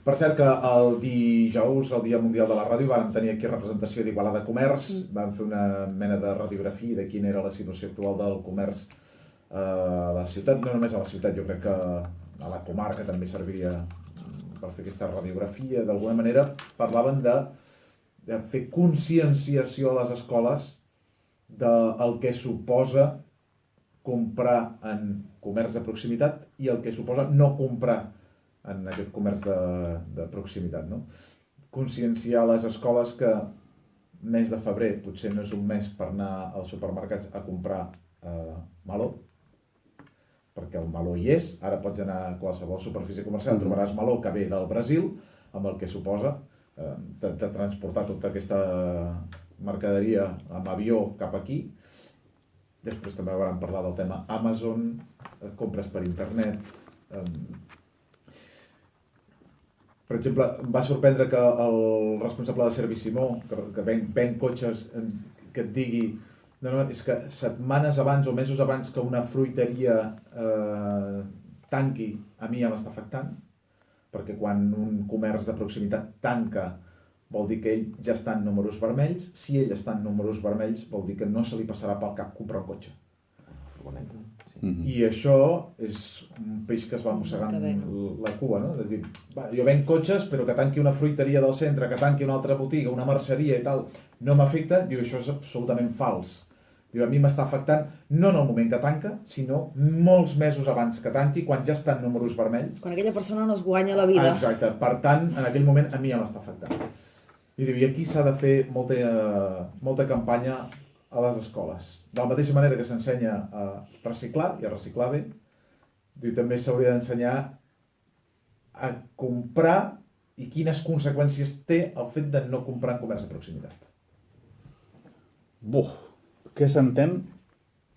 Per cert que el dijous, el Dia Mundial de la Ràdio, vam tenir aquí representació d'Igualada Comerç, vam fer una mena de radiografia de quina era la situació actual del comerç a la ciutat, no només a la ciutat, jo crec que a la comarca també serviria per fer aquesta radiografia. D'alguna manera parlaven de fer conscienciació a les escoles del que suposa comprar en comerç de proximitat i el que suposa no comprar en aquest comerç de proximitat, no? Conscienciar les escoles que mes de febrer potser no és un mes per anar als supermercats a comprar meló, perquè el meló hi és. Ara pots anar a qualsevol superfície comercial, trobaràs meló que ve del Brasil, amb el que suposa de transportar tota aquesta mercaderia amb avió cap aquí. Després també vam parlar del tema Amazon, compres per internet. Per exemple, em va sorprendre que el responsable de Servisimó, que ven cotxes, que et digui no, és que setmanes abans o mesos abans que una fruiteria tanqui, a mi ja m'està afectant, perquè quan un comerç de proximitat tanca vol dir que ell ja està en números vermells. Si ell està en números vermells vol dir que no se li passarà pel cap comprar un cotxe. I això és un peix que es va mossegant la cua, no? De dir, jo venc cotxes, però que tanqui una fruiteria del centre, que tanqui una altra botiga, una merceria i tal, no m'afecta. Diu, això és absolutament fals. Diu, a mi m'està afectant no en el moment que tanca, sinó molts mesos abans que tanqui, quan ja està en números vermells. Quan aquella persona no es guanya la vida. Exacte. Per tant, en aquell moment a mi ja m'està afectant. I diu, i aquí s'ha de fer molta campanya a les escoles. De la mateixa manera que s'ensenya a reciclar i a reciclar bé, diu, també s'hauria d'ensenyar a comprar i quines conseqüències té el fet de no comprar en comerç de proximitat. Què s'entén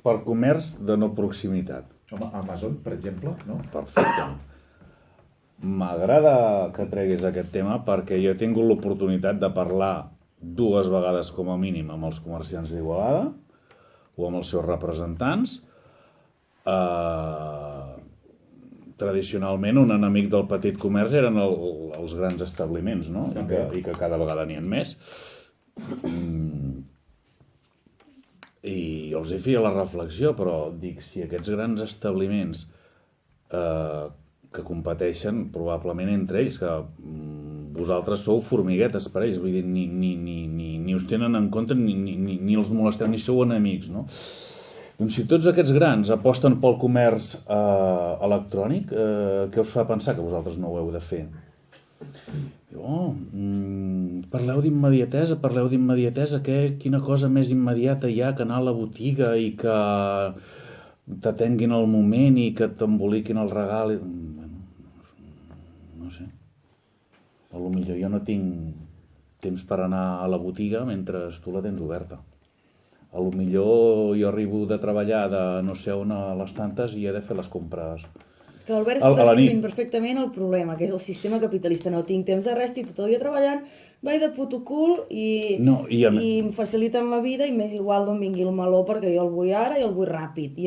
per comerç de no proximitat? Home, Amazon, per exemple, no? Perfecte. M'agrada que treguis aquest tema perquè jo he tingut l'oportunitat de parlar 2 vegades com a mínim amb els comerciants d'Igualada o amb els seus representants. Tradicionalment un enemic del petit comerç eren els grans establiments, no? I que cada vegada n'hi ha més. I els hi feia la reflexió, però dic, si aquests grans establiments que competeixen probablement entre ells, que vosaltres sou formiguetes per ells, vull dir, ni us tenen en compte ni els molesteu, ni sou enemics, no? Doncs si tots aquests grans aposten pel comerç electrònic, què us fa pensar que vosaltres no ho heu de fer? Parleu d'immediatesa, quina cosa més immediata hi ha que anar a la botiga i que t'atenguin al moment i que t'emboliquin el regal. No sé. Potser jo no tinc temps per anar a la botiga mentre tu la tens oberta. Potser jo arribo de treballar de no sé on a les tantes i he de fer les compres que l'Albert està descrivint perfectament el problema, que és el sistema capitalista. No tinc temps de res, estic tot el dia treballant, vaig de puto cul i em faciliten la vida i m'és igual d'on vingui el meló perquè jo el vull ara i el vull ràpid.